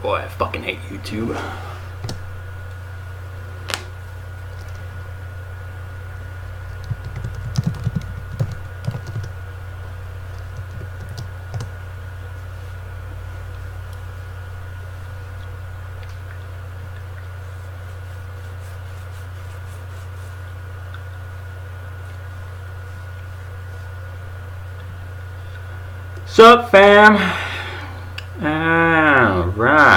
Boy, I fucking hate YouTube. Sup, fam? Alright.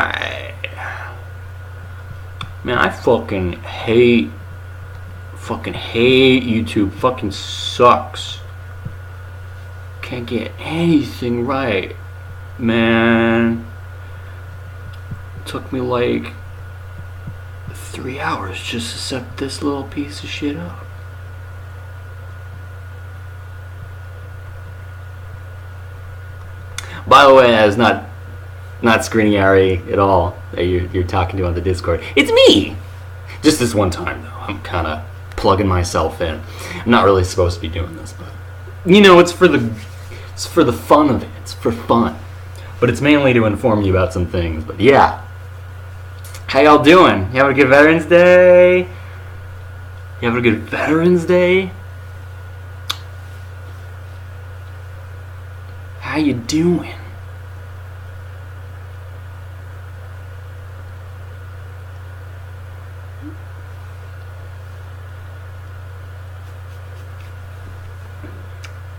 Man, I fucking hate YouTube. Fucking sucks. Can't get anything right. Man. It took me like 3 hours just to set this little piece of shit up. By the way, that's not Screening Ari at all that you're talking to on the Discord. It's me! Just this one time, though. I'm kind of plugging myself in. I'm not really supposed to be doing this, but you know, it's for the fun of it. It's for fun. But it's mainly to inform you about some things. But yeah. How y'all doing? You having a good Veterans Day? You having a good Veterans Day? How you doing?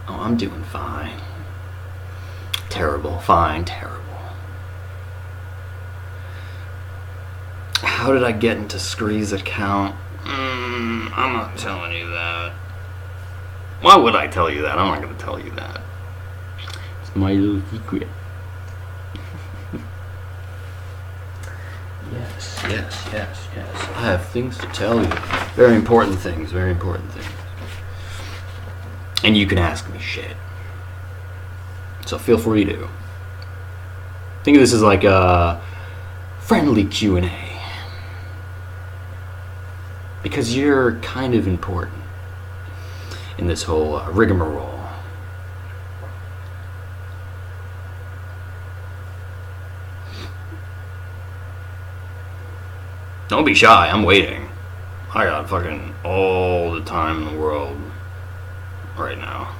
Oh, I'm doing fine. Terrible, fine, terrible. How did I get into Scree's account? I'm not telling you that. Why would I tell you that? I'm not going to tell you that. My little secret. Yes. I have things to tell you. Very important things. And you can ask me shit. So feel free to. Think of this as like a friendly Q&A. Because you're kind of important in this whole rigmarole. Don't be shy, I'm waiting. I got fucking all the time in the world right now.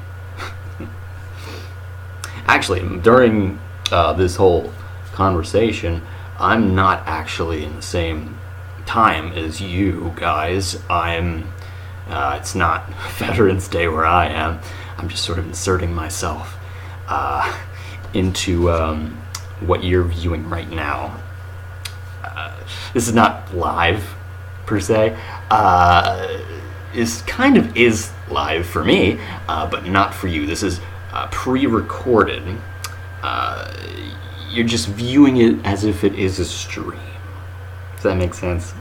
Actually, during this whole conversation, I'm not actually in the same time as you guys. It's not Veterans Day where I am. I'm just sort of inserting myself into what you're viewing right now. This is not live, per se. This kind of is live for me, but not for you. This is pre-recorded. You're just viewing it as if it is a stream. Does that make sense?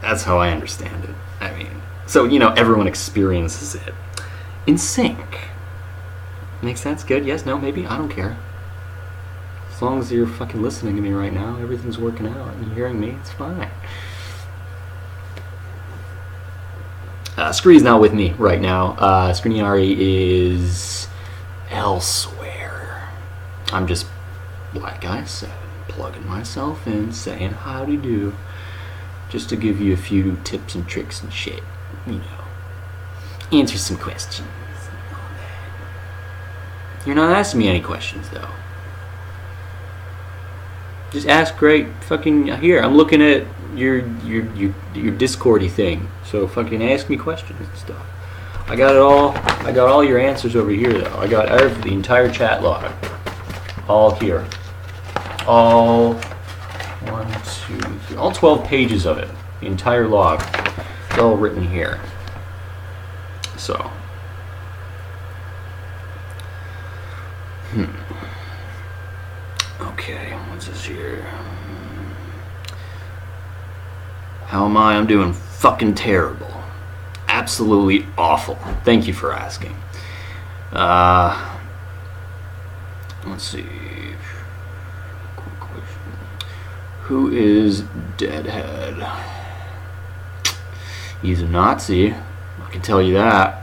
That's how I understand it. I mean, so, you know, everyone experiences it in sync. Make sense? Good? Yes? No? Maybe? I don't care. As long as you're fucking listening to me right now, everything's working out, and you're hearing me, it's fine. Scree's not with me right now. Screening Ari is elsewhere. I'm just, like I said, plugging myself in, saying howdy do, just to give you a few tips and tricks and shit, you know. Answer some questions. You're not asking me any questions, though. Just ask right fucking here. I'm looking at your Discordy thing. So fucking ask me questions and stuff. I got it all. I got all your answers over here though. I got the entire chat log. All here. All 1, 2, 3. All 12 pages of it. The entire log. It's all written here. So. Okay, what's this here? How am I? I'm doing fucking terrible. Absolutely awful. Thank you for asking. Let's see. Quick question. Who is Deadhead? He's a Nazi. I can tell you that.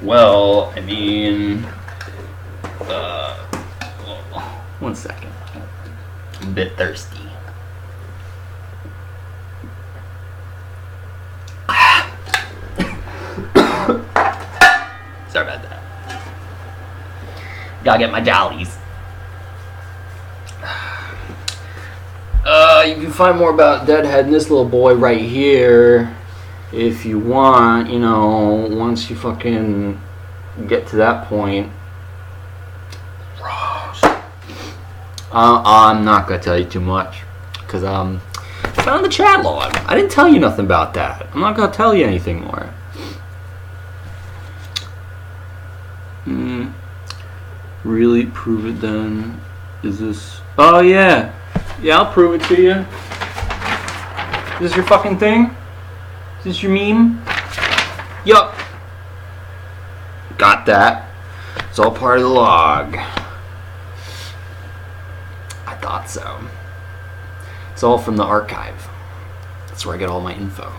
Well, I mean... 1 second. I'm a bit thirsty. Sorry about that. Gotta get my jollies. You can find more about Deadhead and this little boy right here if you want, you know, once you fucking get to that point. I'm not gonna tell you too much because it's not on the chat log. I didn't tell you nothing about that. I'm not gonna tell you anything more. Really prove it then? Is this? Oh yeah, yeah. I'll prove it to you. Is this your fucking thing? Is this your meme? Yup. Got that. It's all part of the log. I thought so. It's all from the archive. That's where I get all my info.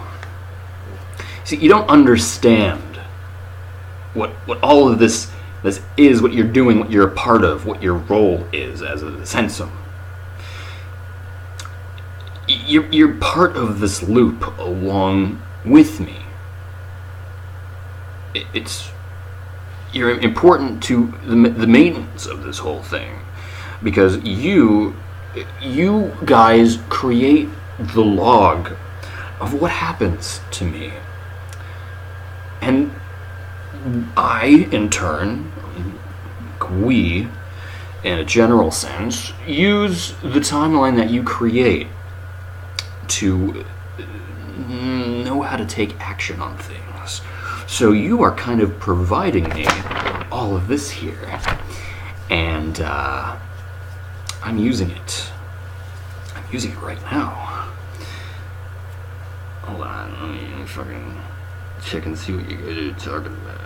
See, you don't understand what all of this is, what you're doing, what you're a part of, what your role is as a sensum. You're part of this loop along with me. You're important to the maintenance of this whole thing because you guys create the log of what happens to me. And I, in turn, we, in a general sense, use the timeline that you create to know how to take action on things. So you are kind of providing me all of this here. And I'm using it. I'm using it right now. Hold on, let me fucking check and see what you guys are talking about.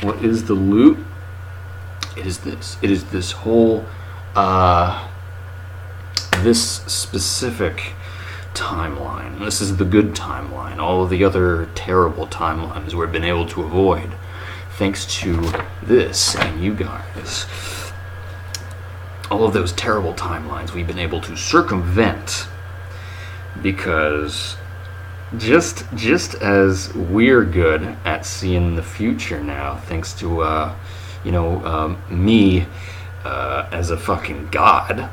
What is the loop? It is this. It is this whole, this specific timeline. This is the good timeline. All of the other terrible timelines we've been able to avoid thanks to this and you guys. All of those terrible timelines we've been able to circumvent because just as we're good at seeing the future now, thanks to me as a fucking god,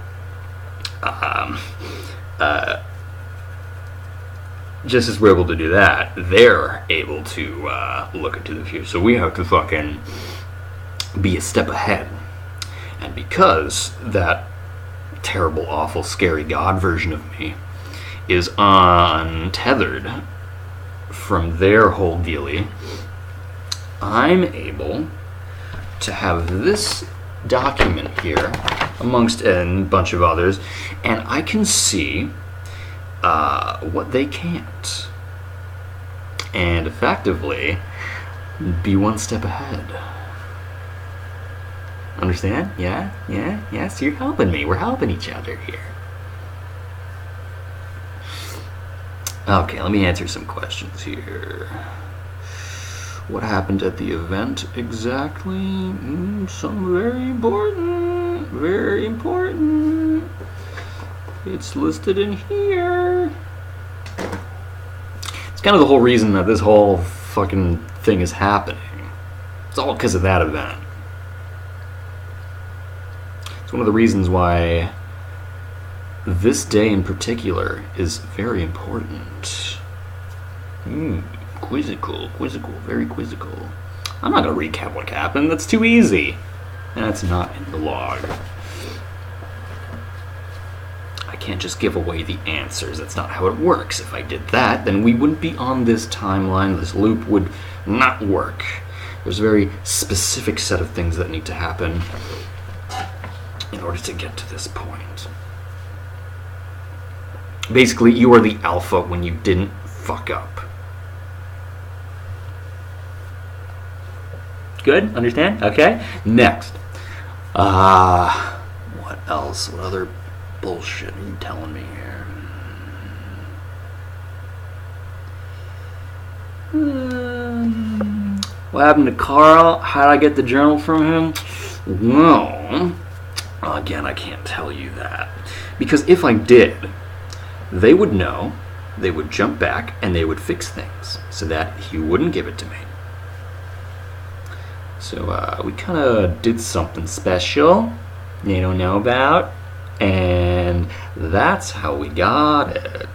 just as we're able to do that, they're able to look into the future. So we have to fucking be a step ahead. And because that terrible, awful, scary god version of me is untethered from their whole dealie, I'm able to have this document here amongst a bunch of others, and I can see what they can't, and effectively be one step ahead. Understand? Yeah. So you're helping me. We're helping each other here. Okay, let me answer some questions here. What happened at the event exactly? Some very important. Very important. It's listed in here. It's kind of the whole reason that this whole fucking thing is happening. It's all because of that event. It's one of the reasons why this day in particular is very important. Quizzical, very quizzical. I'm not going to recap what happened. That's too easy. And that's not in the log. I can't just give away the answers. That's not how it works. If I did that, then we wouldn't be on this timeline. This loop would not work. There's a very specific set of things that need to happen in order to get to this point. Basically, you are the alpha when you didn't fuck up. Good? Understand? Okay. Next. What else? What other bullshit are you telling me here? What happened to Carl? How did I get the journal from him? Well, again, I can't tell you that. Because if I did, they would know, they would jump back, and they would fix things so that he wouldn't give it to me. So we kind of did something special they don't know about, and that's how we got it.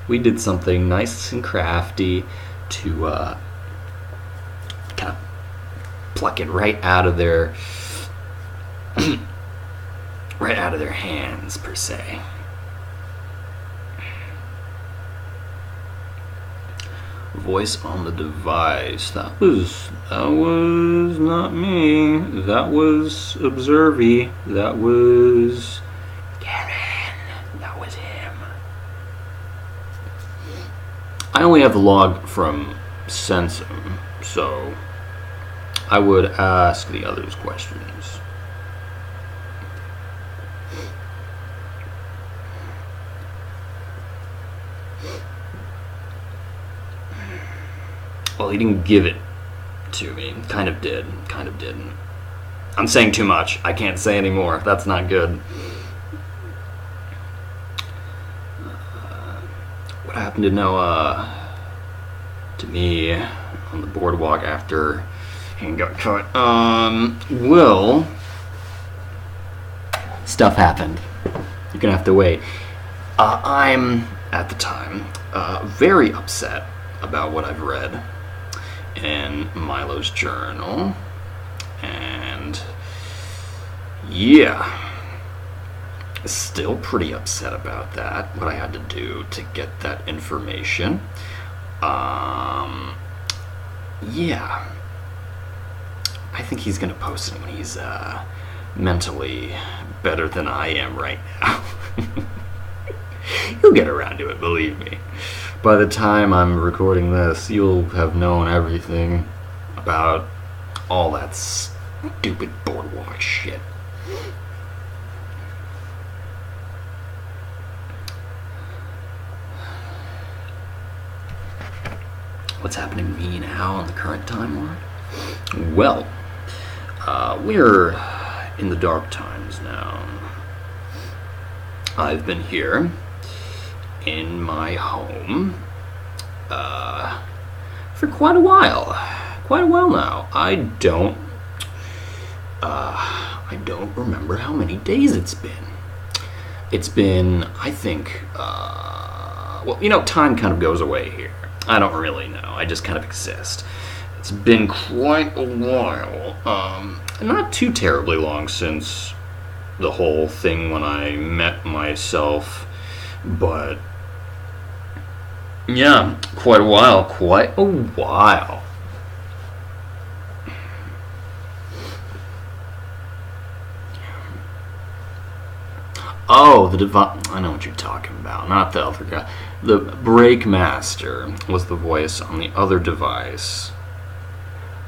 We did something nice and crafty to kind of pluck it right out of their right out of their hands, per se. Voice on the device. That was not me. That was Observy. That was Karen. That was him. I only have the log from Sensum, so I would ask the others questions. Well, he didn't give it to me. Kind of did. Kind of didn't. I'm saying too much. I can't say anymore. That's not good. What happened to me on the boardwalk after he got caught? Well, stuff happened. You're gonna have to wait. I'm, at the time, very upset about what I've read in Milo's journal, and yeah, still pretty upset about that, what I had to do to get that information. Yeah, I think he's gonna post it when he's mentally better than I am right now. He'll get around to it, believe me. By the time I'm recording this, you'll have known everything about all that stupid boardwalk shit. What's happening to me now on the current timeline? Well, we're in the dark times now. I've been here in my home for quite a while now. I don't remember how many days it's been. I think well, time kind of goes away here. I don't really know. I just kind of exist. It's been quite a while. Not too terribly long since the whole thing when I met myself, but yeah, quite a while. Oh, I know what you're talking about. Not the other guy. The Breakmaster was the voice on the other device.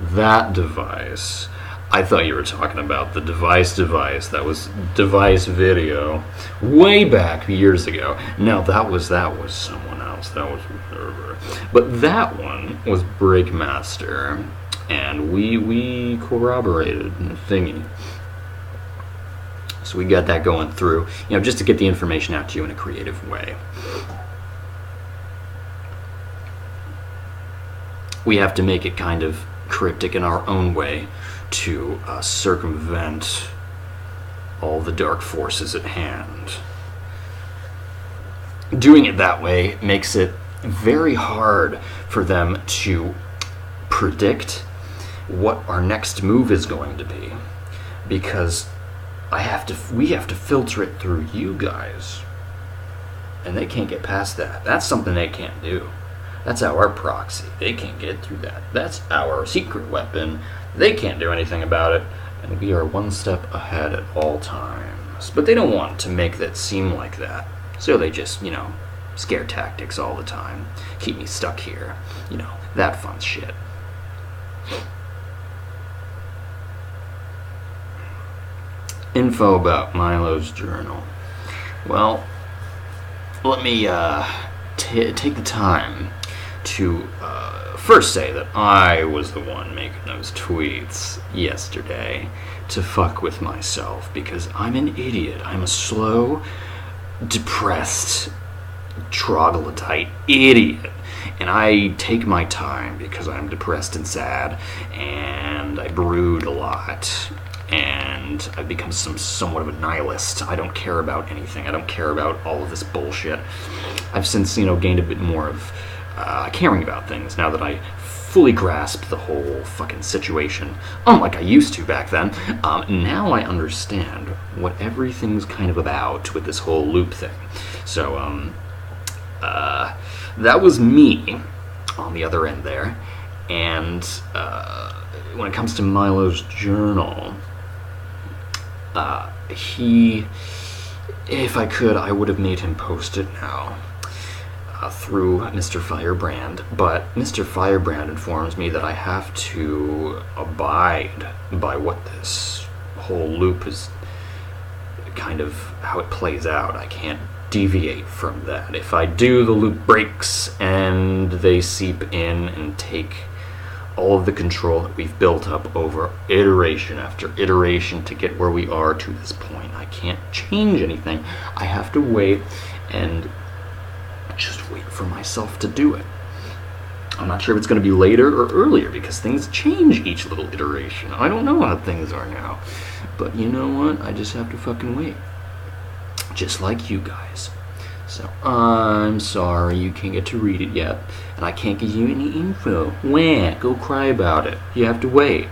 That device. I thought you were talking about the device that was device video way back years ago. No, that was someone else. That was Observer. But that one was Breakmaster, and we corroborated the thingy. So we got that going through, just to get the information out to you in a creative way. We have to make it kind of cryptic in our own way to circumvent all the dark forces at hand. Doing it that way makes it very hard for them to predict what our next move is going to be, because we have to filter it through you guys, and they can't get past that. That's something they can't do. That's our proxy. They can't get through that. That's our secret weapon. They can't do anything about it, and we are one step ahead at all times. But they don't want to make that seem like that, so they just, scare tactics all the time. Keep me stuck here. That fun shit. Info about Milo's journal. Well, let me take the time to first say that I was the one making those tweets yesterday to fuck with myself because I'm an idiot. I'm a slow, depressed, troglodyte idiot. And I take my time because I'm depressed and sad, and I brood a lot, and I've become somewhat of a nihilist. I don't care about anything. I don't care about all of this bullshit. I've since, gained a bit more of caring about things now that I fully grasp the whole fucking situation, unlike I used to back then. Now I understand what everything's kind of about with this whole loop thing. So, that was me on the other end there. And when it comes to Milo's journal, if I could, I would have made him post it now through Mr. Firebrand. But Mr. Firebrand informs me that I have to abide by what this whole loop is, kind of how it plays out. I can't deviate from that. If I do, the loop breaks and they seep in and take all of the control that we've built up over iteration after iteration to get where we are to this point. I can't change anything. I have to wait and just wait for myself to do it. I'm not sure if it's going to be later or earlier because things change each little iteration. I don't know how things are now. But you know what? I just have to fucking wait. Just like you guys. So, I'm sorry you can't get to read it yet, and I can't give you any info. Wah, go cry about it. You have to wait.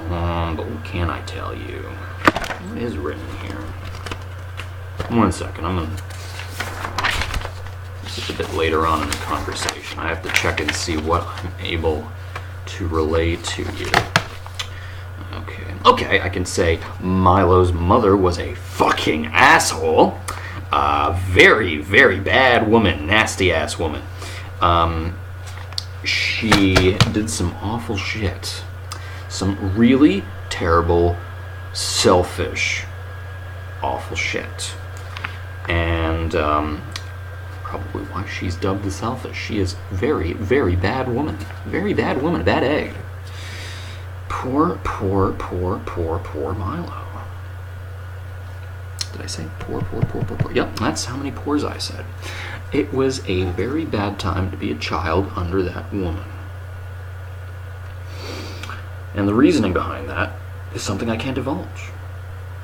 But what can I tell you? What is written here? 1 second, this is a bit later on in the conversation. I have to check and see what I'm able to relay to you. Okay, I can say Milo's mother was a fucking asshole. Very, very bad woman. Nasty ass woman. She did some awful shit. Some really terrible, selfish, awful shit. And probably why she's dubbed the selfish. She is very, very bad woman. Very bad woman. A bad egg. Poor Milo. Did I say poor? Yep, that's how many poors I said. It was a very bad time to be a child under that woman. And the reasoning behind that is something I can't divulge.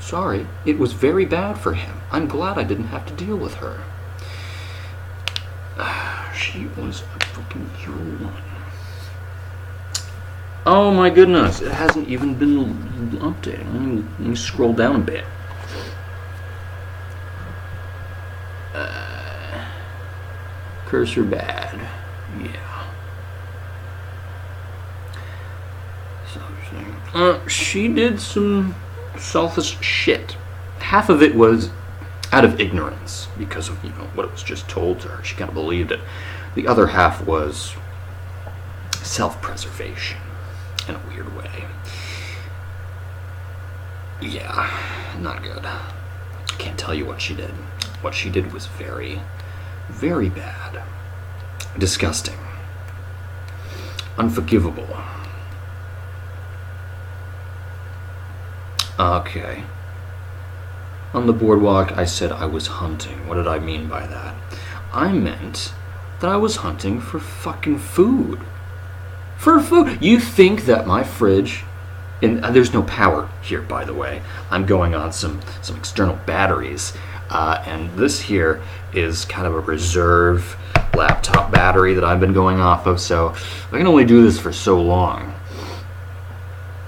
Sorry, it was very bad for him. I'm glad I didn't have to deal with her. She was a fucking evil woman. Oh my goodness, it hasn't even been updated. Let me scroll down a bit. Cursor bad. Yeah. She did some selfish shit. Half of it was out of ignorance because of, what it was just told to her. She kind of believed it. The other half was self-preservation. In a weird way. Yeah, not good. I can't tell you what she did. What she did was very, very bad. Disgusting. Unforgivable. Okay. On the boardwalk, I said I was hunting. What did I mean by that? I meant that I was hunting for fucking food. For food. You think that my fridge, and there's no power here, by the way. I'm going on some external batteries, and this here is kind of a reserve laptop battery that I've been going off of, so I can only do this for so long.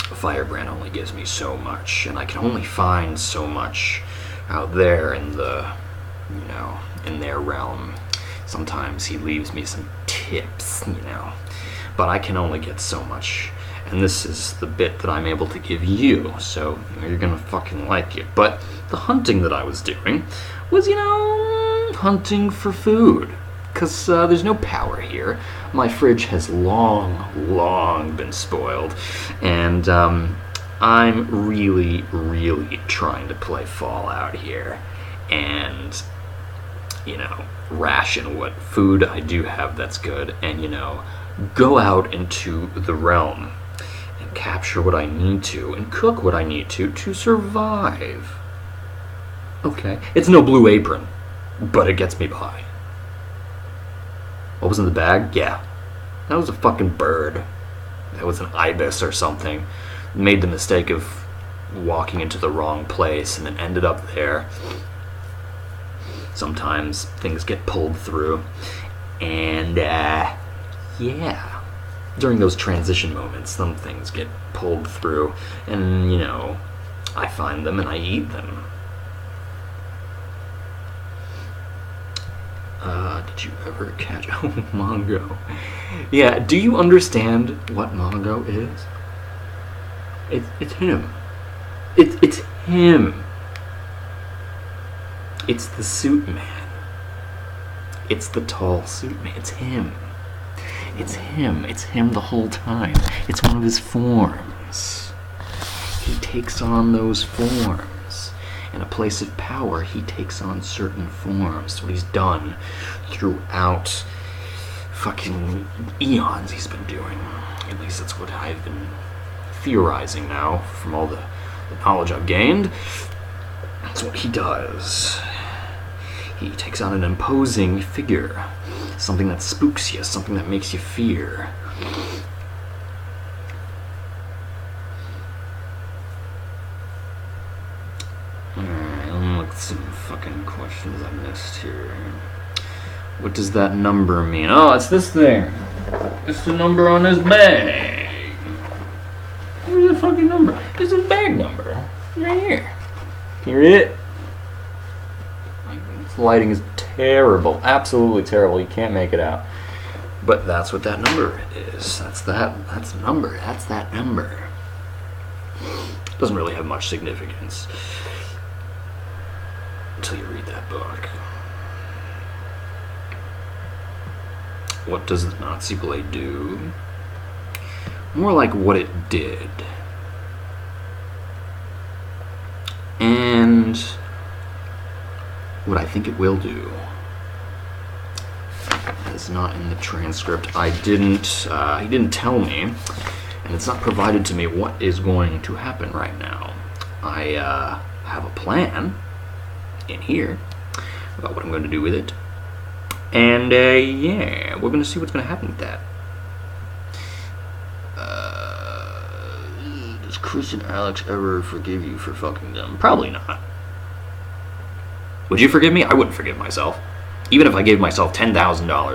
Firebrand only gives me so much, and I can only find so much out there in the, in their realm. Sometimes he leaves me some tips, but I can only get so much, and this is the bit that I'm able to give you, so you're gonna fucking like it. But the hunting that I was doing was, hunting for food, because there's no power here. My fridge has long been spoiled, and I'm really trying to play Fallout here, and ration what food I do have that's good, and, go out into the realm and capture what I need to and cook what I need to survive. Okay, it's no Blue Apron, but it gets me by. What was in the bag? Yeah, that was a fucking bird. That was an ibis or something. Made the mistake of walking into the wrong place and then ended up there. Sometimes things get pulled through, and yeah, during those transition moments, some things get pulled through, and I find them and I eat them. Did you ever catch Mongo? Yeah, do you understand what Mongo is? It's him. It's him. It's the suit man. It's the tall suit man. It's him. It's him. It's him the whole time. It's one of his forms. He takes on those forms. In a place of power, he takes on certain forms. That's what he's done throughout fucking eons he's been doing. At least that's what I've been theorizing now from all the knowledge I've gained. That's what he does. He takes on an imposing figure, something that spooks you, something that makes you fear. Alright, let me look at some fucking questions I missed here. What does that number mean? Oh, it's this thing. It's the number on his bag. Where's the fucking number? It's his bag number. Right here. Can you read it? This lighting is terrible. Absolutely terrible. You can't make it out. But that's what that number is. That's that number. That's that number. Doesn't really have much significance until you read that book. What does the Nazi blade do? More like what it did. And what I think it will do. That's not in the transcript. He didn't tell me, and it's not provided to me what is going to happen right now. I have a plan in here about what I'm going to do with it. And yeah, we're going to see what's going to happen with that. Does Chris and Alex ever forgive you for fucking them? Probably not. Would you forgive me? I wouldn't forgive myself. Even if I gave myself $10,000,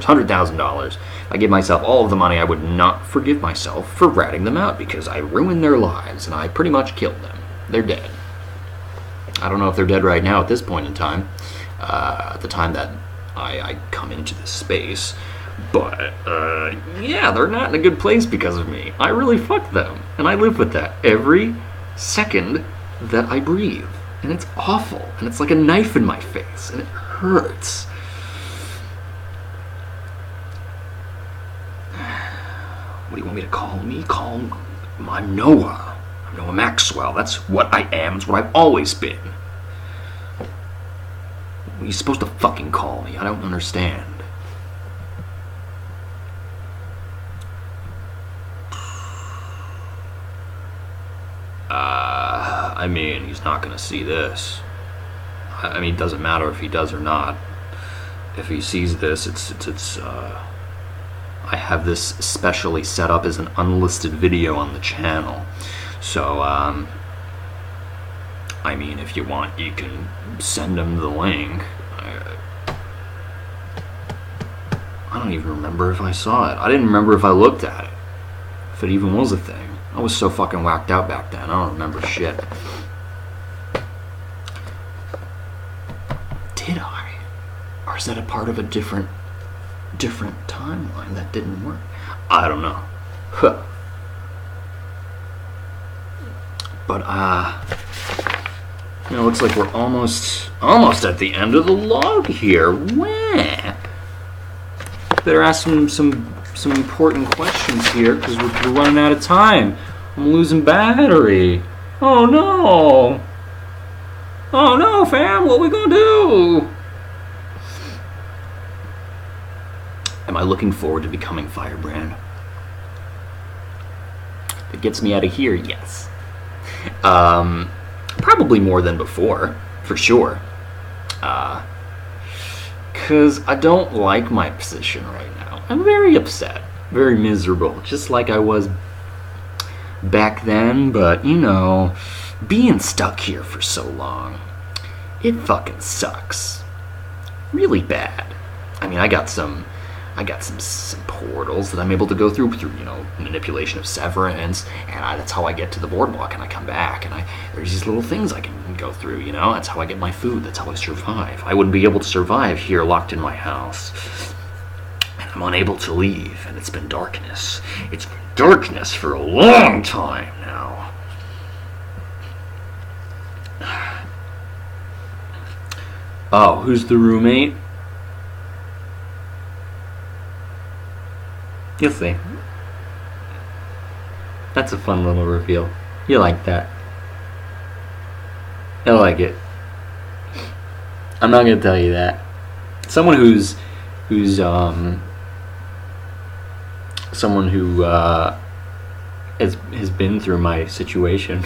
$100,000, if I gave myself all of the money, I would not forgive myself for ratting them out because I ruined their lives and I pretty much killed them. They're dead. I don't know if they're dead right now at this point in time, at the time that I come into this space, but yeah, they're not in a good place because of me. I really fucked them, and I live with that every second that I breathe, and it's awful, and it's like a knife in my face, and it hurts. What do you want me to call me? I'm Noah. I'm Noah Maxwell. That's what I am. It's what I've always been. What are you supposed to fucking call me? I don't understand. I mean, he's not gonna see this. I mean, it doesn't matter if he does or not. If he sees this, I have this specially set up as an unlisted video on the channel. So, I mean, if you want, you can send him the link. I don't even remember if I saw it. I didn't remember if I looked at it. If it even was a thing. I was so fucking whacked out back then. I don't remember shit. Did I? Or is that a part of a different timeline that didn't work? I don't know. Huh. But it looks like we're almost at the end of the log here. Wah. Better ask some important questions here because we're running out of time. I'm losing battery. Oh no! Oh no, fam! What we gonna do? Am I looking forward to becoming Firebrand? If it gets me out of here, yes. Probably more than before, for sure. Because I don't like my position right now. I'm very upset, very miserable, just like I was back then, but you know, being stuck here for so long, it fucking sucks. Really bad. I mean, I got some portals that I'm able to go through, you know, manipulation of severance, and that's how I get to the boardwalk, and I come back, and there's these little things I can go through, you know. That's how I get my food. That's how I survive. I wouldn't be able to survive here locked in my house. And I'm unable to leave, and it's been darkness. It's been darkness for a long time now. Oh, who's the roommate? You'll see. That's a fun little reveal. You like that. I like it. I'm not gonna tell you that. Someone who has been through my situation.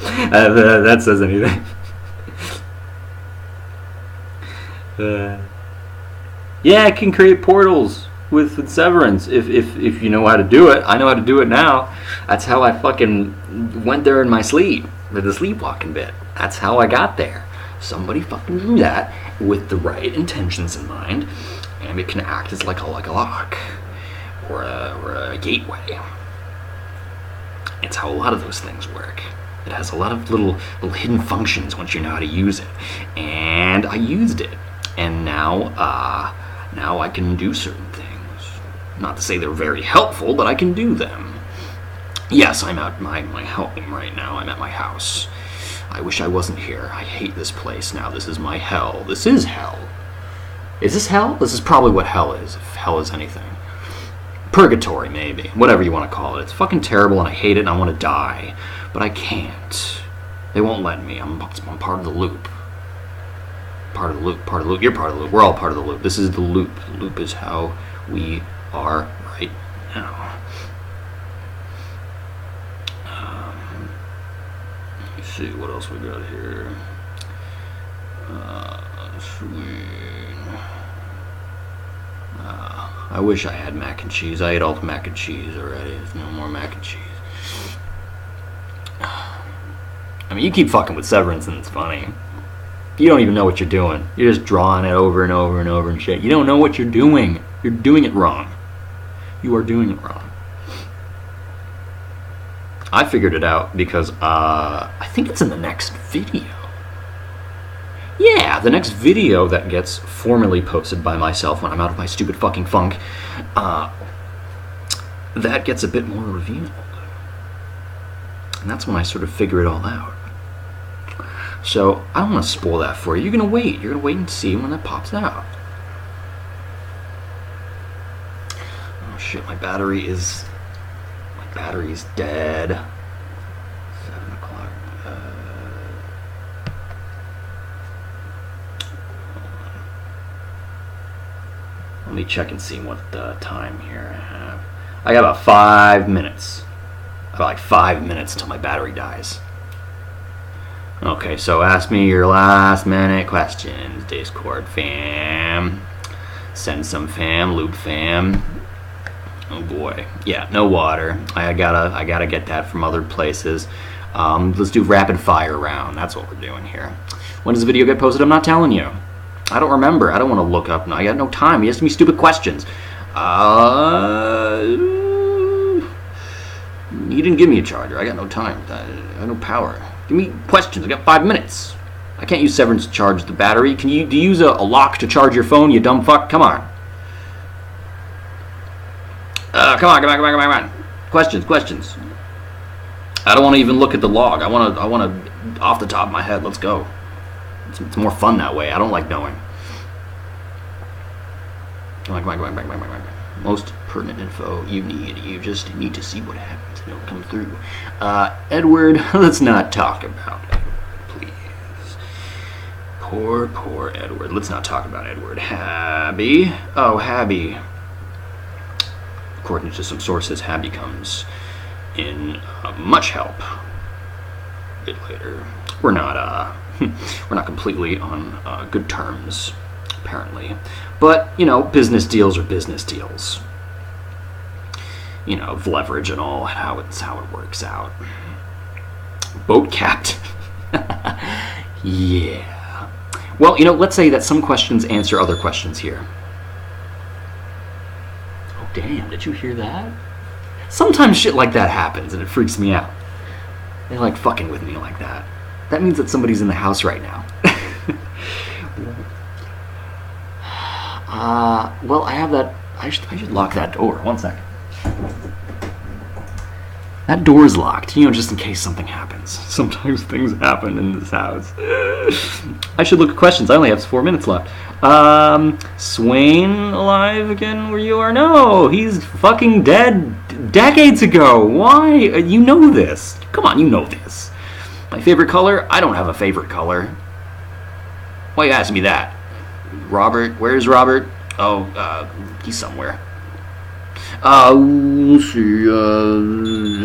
That says anything. Yeah, I can create portals with severance if you know how to do it. I know how to do it now. That's how I fucking went there in my sleep with the sleepwalking bit. That's how I got there. Somebody fucking drew that with the right intentions in mind, and it can act as like a lock or a gateway. It's how a lot of those things work. It has a lot of little hidden functions once you know how to use it, and I used it, and now I can do certain things. Not to say they're very helpful, but I can do them. Yes, I'm at my home right now. I'm at my house. I wish I wasn't here. I hate this place now. This is my hell. This is hell. Is this hell? This is probably what hell is, if hell is anything. Purgatory, maybe. Whatever you want to call it. It's fucking terrible, and I hate it, and I want to die. But I can't. They won't let me. I'm part of the loop. Part of the loop. Part of the loop. You're part of the loop. We're all part of the loop. This is the loop. The loop is how we are right now. Let me see what else we got here. Sweet. I wish I had mac and cheese. I ate all the mac and cheese already. There's no more mac and cheese. I mean, you keep fucking with severance and it's funny. You don't even know what you're doing. You're just drawing it over and over and over and shit. You don't know what you're doing. You're doing it wrong. You are doing it wrong. I figured it out because I think it's in the next video. Yeah, the next video that gets formally posted by myself when I'm out of my stupid fucking funk, that gets a bit more revealed. And that's when I sort of figure it all out. So, I don't want to spoil that for you. You're going to wait. You're going to wait and see when that pops out. Oh shit, my battery's dead. 7 o'clock. Let me check and see what time here I have. I got about 5 minutes. About like 5 minutes until my battery dies. Okay, so ask me your last minute questions, Discord fam. Send some fam, loot fam. Oh boy, yeah, no water. I gotta get that from other places. Let's do rapid fire round. That's what we're doing here. When does the video get posted? I'm not telling you. I don't remember. I don't want to look up. No, I got no time. You ask me stupid questions. You didn't give me a charger. I got no time. I got no power. Give me questions. I got 5 minutes. I can't use severance to charge the battery. Do you use a lock to charge your phone, you dumb fuck? Come on. Come on. Questions. I don't want to even look at the log. I want to off the top of my head. Let's go. It's more fun that way. I don't like knowing. Come on. Most pertinent info you need. You just need to see what happens. It'll come through. Edward, let's not talk about it, please. Poor Edward. Let's not talk about Edward. Habby. Oh, Habby. According to some sources, Habby comes in much help a bit later. We're not completely on good terms, apparently. But, you know, business deals are business deals. You know, of leverage and all, and how it works out. Boat captain. Yeah. Well, you know, let's say that some questions answer other questions here. Oh, damn, did you hear that? Sometimes shit like that happens, and it freaks me out. They're like fucking with me like that. That means that somebody's in the house right now. Well, I have that. I should lock that door. 1 second. That door's locked, you know, just in case something happens. Sometimes things happen in this house. I should look at questions. I only have 4 minutes left. Swain alive again where you are? No, he's fucking dead decades ago. Why? You know this. Come on, you know this. My favorite color? I don't have a favorite color. Why you asking me that? Robert? Where's Robert? Oh, he's somewhere. Let's see,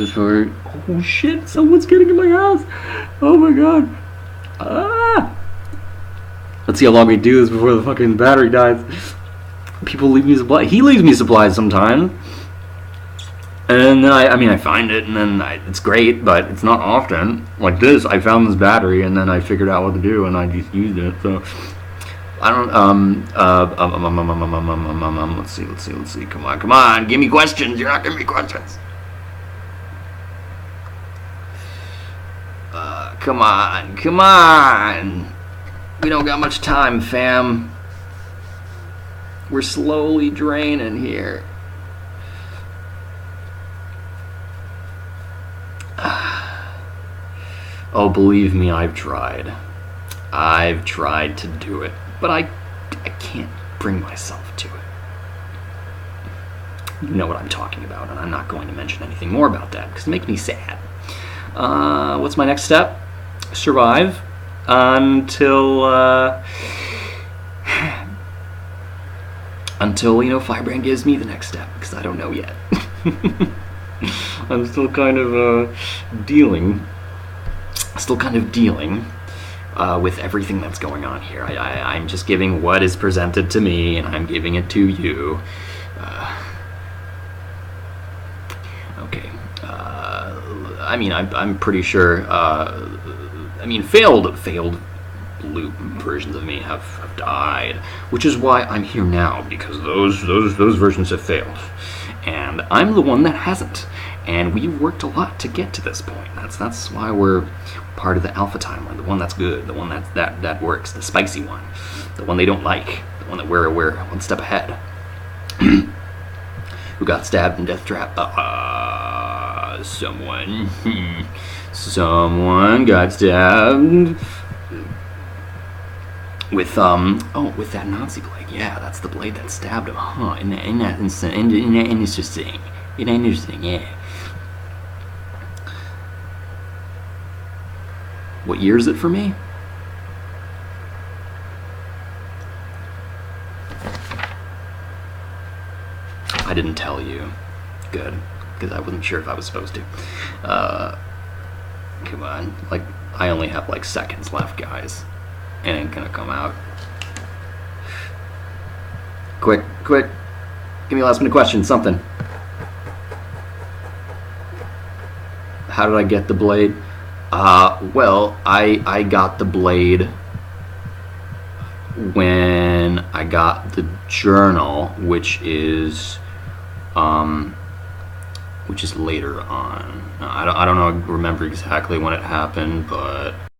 sorry. Oh shit, someone's getting in my house. Oh my god. Let's see how long we do this before the fucking battery dies. People leave me supplies. He leaves me supplies sometimes. And then I find it, and then it's great, but it's not often. Like this, I found this battery, and then I figured out what to do, and I just used it, so... I don't, let's see, come on, give me questions, you're not giving me questions. Come on, we don't got much time, fam. We're slowly draining here. Oh, believe me, I've tried to do it. But I can't bring myself to it. You know what I'm talking about, and I'm not going to mention anything more about that because it makes me sad. What's my next step? Survive until you know, Firebrand gives me the next step, because I don't know yet. I'm still kind of dealing with everything that's going on here. I'm just giving what is presented to me, and I'm giving it to you. Okay. I mean, I'm pretty sure. I mean, failed loop versions of me have died, which is why I'm here now, because those versions have failed, and I'm the one that hasn't. And we've worked a lot to get to this point. That's why we're part of the alpha timeline, the one that's good, the one that works, the spicy one, the one they don't like, the one that we're one step ahead. Who got stabbed in Death Trap? Someone got stabbed with with that Nazi blade. Yeah, that's the blade that stabbed him. Huh? Interesting. Interesting. Yeah. What year is it for me? I didn't tell you. Good, because I wasn't sure if I was supposed to. Come on, like, I only have like seconds left, guys. It ain't gonna come out. Quick, give me a last minute question, something. How did I get the blade? Well, I got the blade when I got the journal, which is later on. I don't remember exactly when it happened, but